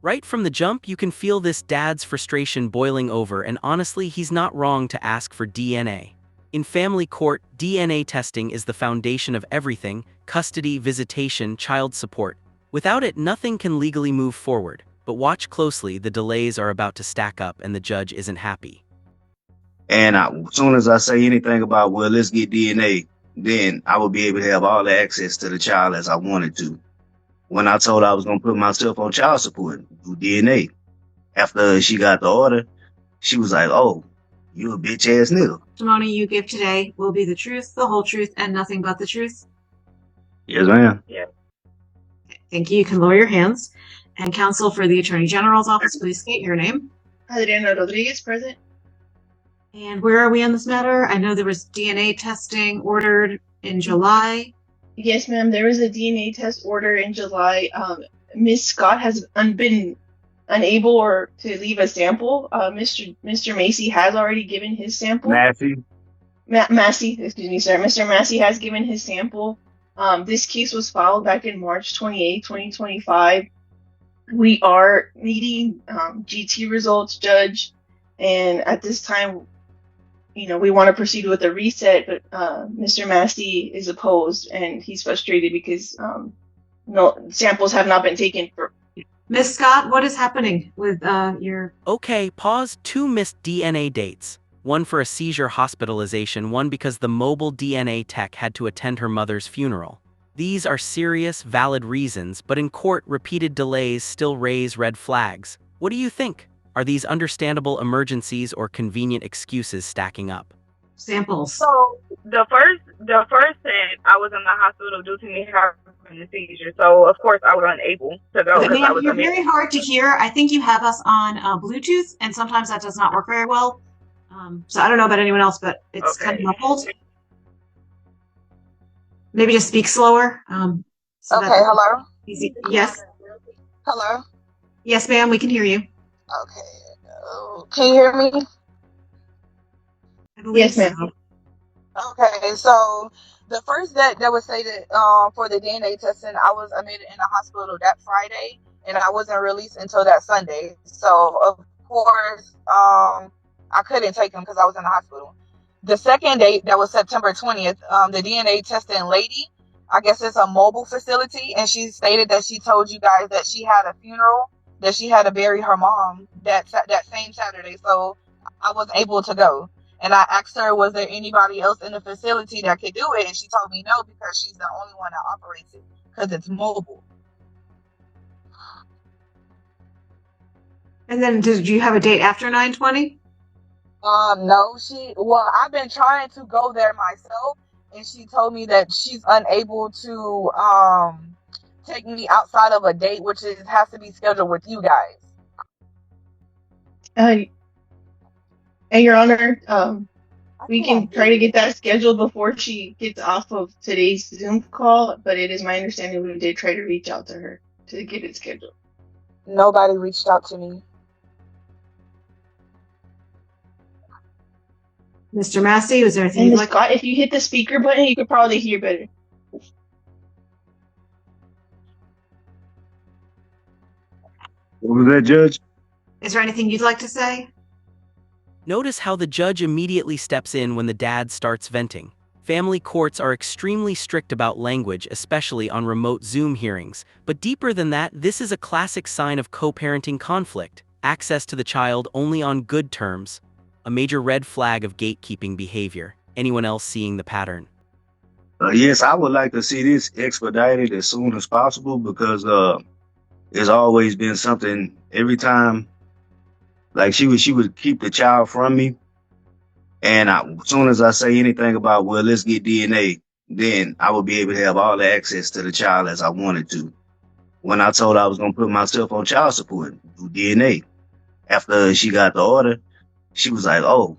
Right from the jump, you can feel this dad's frustration boiling over, and honestly, he's not wrong to ask for DNA. In family court, DNA testing is the foundation of everything: custody, visitation, child support. Without it, nothing can legally move forward. But watch closely, the delays are about to stack up and the judge isn't happy. And as soon as I say anything about, well, let's get DNA, then I would be able to have all the access to the child as I wanted to. When I told her I was going to put myself on child support, do DNA. After she got the order, she was like, oh, you a bitch ass nigga. Testimony you give today will be the truth, the whole truth, and nothing but the truth. Yes, ma'am. Thank you. You can lower your hands. And counsel for the Attorney General's office, please state your name. Adriana Rodriguez, present. And where are we on this matter? I know there was DNA testing ordered in July. Yes, ma'am. There was a DNA test order in July. Ms. Scott has been unable to leave a sample. Mr. Macy has already given his sample. Massey, excuse me, sir. Mr. Massey has given his sample. This case was filed back in March 28, 2025. We are needing GT results, Judge, and at this time, we want to proceed with a reset, but Mr. Massey is opposed, and he's frustrated because no samples have not been taken. Ms. Scott, what is happening with your... Okay, pause. 2 missed DNA dates. One for a seizure hospitalization, one because the mobile DNA tech had to attend her mother's funeral. These are serious, valid reasons, but in court, repeated delays still raise red flags. What do you think? Are these understandable emergencies or convenient excuses stacking up? Samples. So the first said I was in the hospital due to me having a seizure. So of course I was unable to go. Ma'am, you're very hard to hear. I think you have us on Bluetooth, and sometimes that does not work very well. So I don't know about anyone else, but it's kind of muffled. Maybe just speak slower. Okay, hello? Easy. Yes. Hello? Yes, ma'am, we can hear you. Okay. Can you hear me? Yes, ma'am. Okay, so the first that was stated for the DNA testing, I was admitted in the hospital that Friday, and I wasn't released until that Sunday. So, of course, I couldn't take them because I was in the hospital. The second date, that was September 20th, the DNA testing lady, I guess it's a mobile facility, and she stated that she told you guys that she had a funeral, that she had to bury her mom that same Saturday. So I was able to go. And I asked her, was there anybody else in the facility that could do it? And she told me no, because she's the only one that operates it, because it's mobile. And then did you have a date after 9/20? No, I've been trying to go there myself, and she told me that she's unable to take me outside of a date, which has to be scheduled with you guys. And Your Honor, we can try to get that scheduled before she gets off of today's Zoom call, but it is my understanding we did try to reach out to her to get it scheduled. Nobody reached out to me. Mr. Massey, was there anything And Scott, if you hit the speaker button, you could probably hear better. What was that, Judge? Is there anything you'd like to say? Notice how the judge immediately steps in when the dad starts venting. Family courts are extremely strict about language, especially on remote Zoom hearings. But deeper than that, this is a classic sign of co-parenting conflict. Access to the child only on good terms. A major red flag of gatekeeping behavior. Anyone else seeing the pattern? Yes, I would like to see this expedited as soon as possible, because it's always been something every time. Like she would keep the child from me, and as soon as I say anything about, well, let's get DNA, then I would be able to have all the access to the child as I wanted to. When I told her I was going to put myself on child support, do DNA. After she got the order, she was like, oh,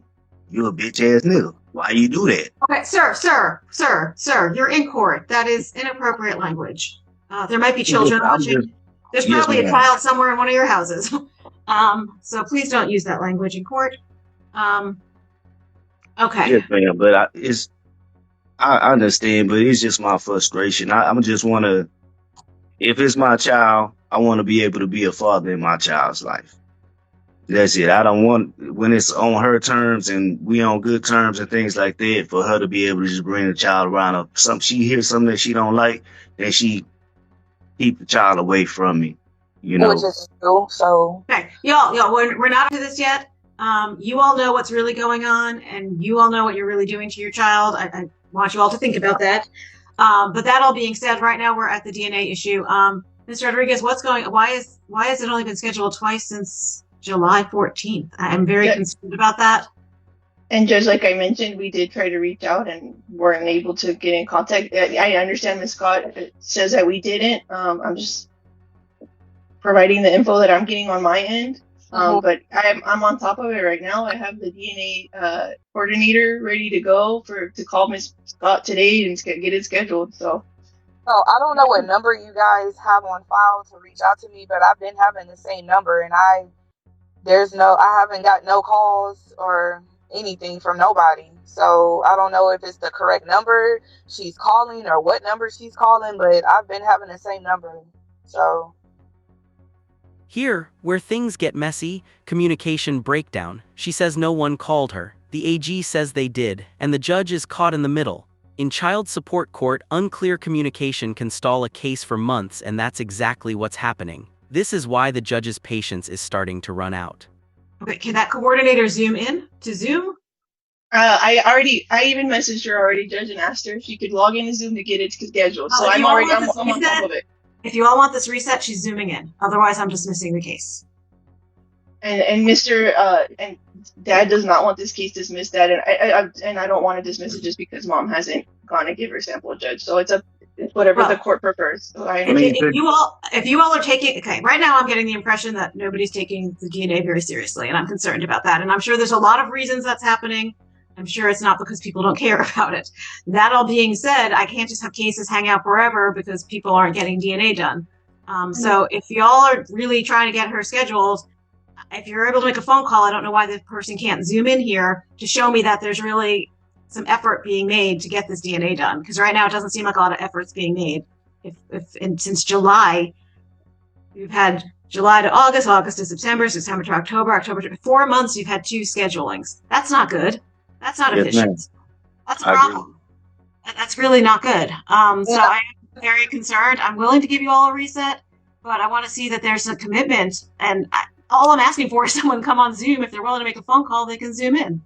you a bitch ass nigga. Why you do that? Okay, sir, you're in court. That is inappropriate language. There might be children watching. There's probably a child somewhere in one of your houses. So please don't use that language in court. Okay. Yes, ma'am, but I understand, but it's just my frustration. I just want to, if it's my child, I want to be able to be a father in my child's life. That's it. I don't want, when it's on her terms and we on good terms and things like that, for her to be able to just bring the child around. Or she hears something that she don't like, then she keep the child away from me. You know. Which is true. So okay, y'all, we're not into this yet. You all know what's really going on, and you all know what you're really doing to your child. I want you all to think about that. But that all being said, right now we're at the DNA issue. Mr. Rodriguez, what's going? Why has it only been scheduled twice since July 14th? I'm very concerned about that. And Judge, like I mentioned, we did try to reach out and weren't able to get in contact. I understand Ms. Scott says that we didn't. I'm just providing the info that I'm getting on my end. But I'm on top of it right now. I have the DNA coordinator ready to go to call Ms. Scott today and get it scheduled. So I don't know what number you guys have on file to reach out to me, but I've been having the same number, and I haven't got no calls or anything from nobody. So I don't know if it's the correct number she's calling or what number she's calling, but I've been having the same number. So here, where things get messy, communication breakdown, she says no one called her, the AG says they did, and the judge is caught in the middle. In child support court, unclear communication can stall a case for months, and that's exactly what's happening. This is why the judge's patience is starting to run out. Okay, can that coordinator zoom in to Zoom? I even messaged her already, Judge, and asked her if she could log into Zoom to get it scheduled. So I'm on top of it. If you all want this reset, she's zooming in. Otherwise, I'm dismissing the case. And Mr. And Dad does not want this case dismissed, Dad, and I don't want to dismiss it just because Mom hasn't gone to give her sample, Judge. So it's whatever the court prefers. So if you all are taking, right now I'm getting the impression that nobody's taking the DNA very seriously, and I'm concerned about that. And I'm sure there's a lot of reasons that's happening. I'm sure it's not because people don't care about it. That all being said, I can't just have cases hang out forever because people aren't getting DNA done. So if y'all are really trying to get her scheduled, if you're able to make a phone call, I don't know why the person can't zoom in here to show me that there's really some effort being made to get this DNA done. Because right now it doesn't seem like a lot of effort's being made. And since July, we've had July to August, August to September, September to October, October to 4 months, you've had 2 schedulings. That's not good. That's not efficient. That's a problem. That's really not good. So I am very concerned. I'm willing to give you all a reset, but I want to see that there's a commitment. And all I'm asking for is someone come on Zoom. If they're willing to make a phone call, they can zoom in.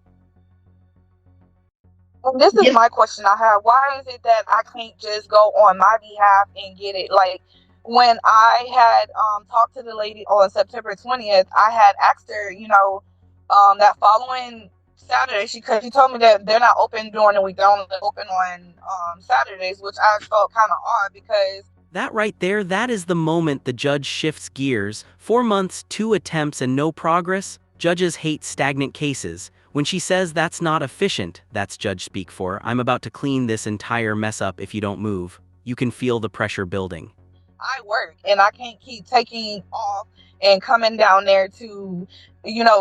And this is my question I have. Why is it that I can't just go on my behalf and get it? Like, when I had talked to the lady on September 20th, I had asked her, that following Saturday, she told me that they're not open during the week. They're only open on Saturdays, which I felt kind of odd because that right there, that is the moment the judge shifts gears. 4 months, 2 attempts, and no progress. Judges hate stagnant cases. When she says that's not efficient, that's judge speak for, I'm about to clean this entire mess up if you don't move. You can feel the pressure building. I work and I can't keep taking off and coming down there to,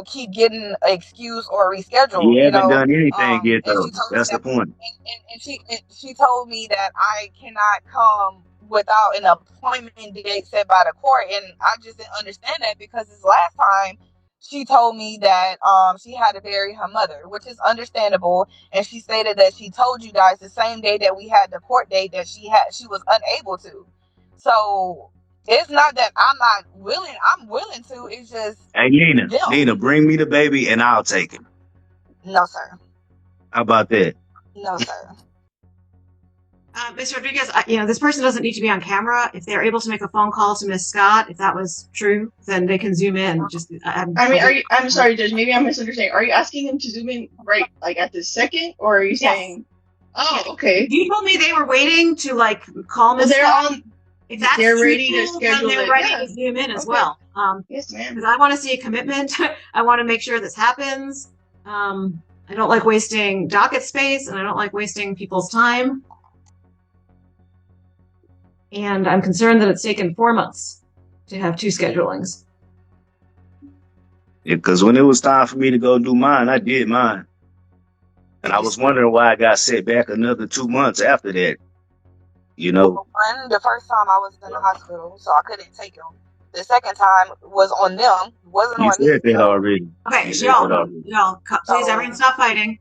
keep getting an excuse or reschedule. You haven't done anything yet, though. That's the point. And she told me that I cannot come without an appointment date set by the court, and I just didn't understand that because this last time she told me that she had to bury her mother, which is understandable, and she stated that she told you guys the same day that we had the court date that she was unable to. So it's not that I'm not willing. I'm willing to. It's just, hey, Nina, bring me the baby and I'll take him. No, sir. How about that? No, sir. Ms. Rodriguez, this person doesn't need to be on camera. If they're able to make a phone call to Ms. Scott, if that was true, then they can zoom in. I'm sorry, Judge. Maybe I'm misunderstanding. Are you asking them to zoom in right, like at this second, or are you saying? Oh, okay. You told me they were waiting to call Ms. Scott. If that's they're ready to schedule then they're ready to zoom in as well. Yes, ma'am. Because I want to see a commitment. I want to make sure this happens. I don't like wasting docket space, and I don't like wasting people's time. And I'm concerned that it's taken 4 months to have 2 schedulings. Yeah, because when it was time for me to go do mine, I did mine. And I was wondering why I got set back another 2 months after that. The first time I was in the hospital, so I couldn't take him. The second time was on them, wasn't You on me. said that already. Okay, You said that already. y'all, please, everyone stop fighting.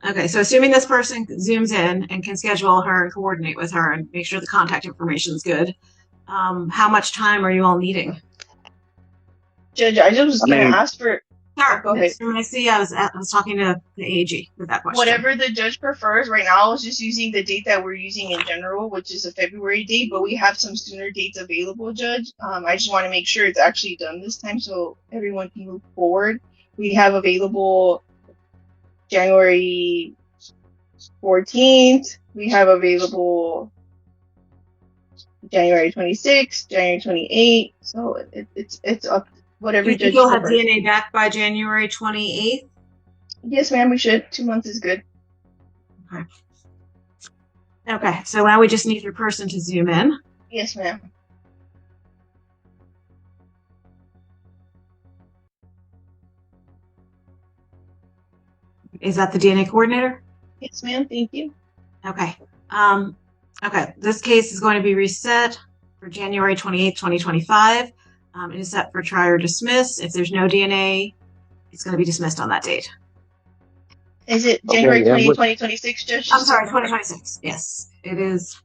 Okay, so assuming this person zooms in and can schedule her and coordinate with her and make sure the contact information is good, how much time are you all needing? Judge, I just was going to ask for. Sure, go ahead. I see. I was talking to the AG with that question. Whatever the judge prefers. Right now, I was just using the date that we're using in general, which is a February date, but we have some sooner dates available, Judge. I just want to make sure it's actually done this time so everyone can move forward. We have available January 14th. We have available January 26th, January 28th. So it's up. Whatever you think judge you'll have prefers. DNA back by January 28th? Yes, ma'am, we should. 2 months is good. Okay. Okay, so now we just need your person to zoom in. Yes, ma'am. Is that the DNA coordinator? Yes, ma'am, thank you. Okay. Okay, this case is going to be reset for January 28th, 2025. It is set for try or dismiss. If there's no DNA, it's going to be dismissed on that date. Is it January 2026, Judge? I'm sorry, 2026. Yes, it is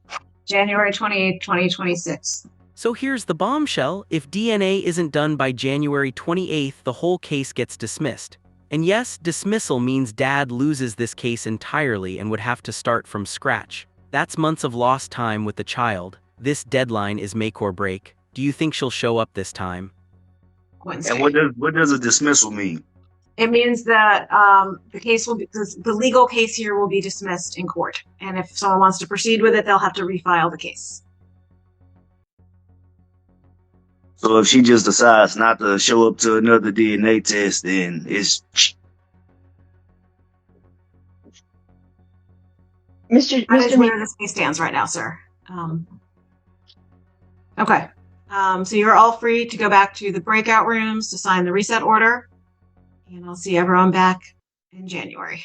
January 28th, 2026. So here's the bombshell. If DNA isn't done by January 28th, the whole case gets dismissed. And yes, dismissal means Dad loses this case entirely and would have to start from scratch. That's months of lost time with the child. This deadline is make or break. Do you think she'll show up this time? Wednesday. And what does a dismissal mean? It means that the case will be, the legal case here will be dismissed in court. And if someone wants to proceed with it, they'll have to refile the case. So if she just decides not to show up to another DNA test, then it's... That is where this case stands right now, sir. Okay. So you're all free to go back to the breakout rooms to sign the reset order. And I'll see everyone back in January.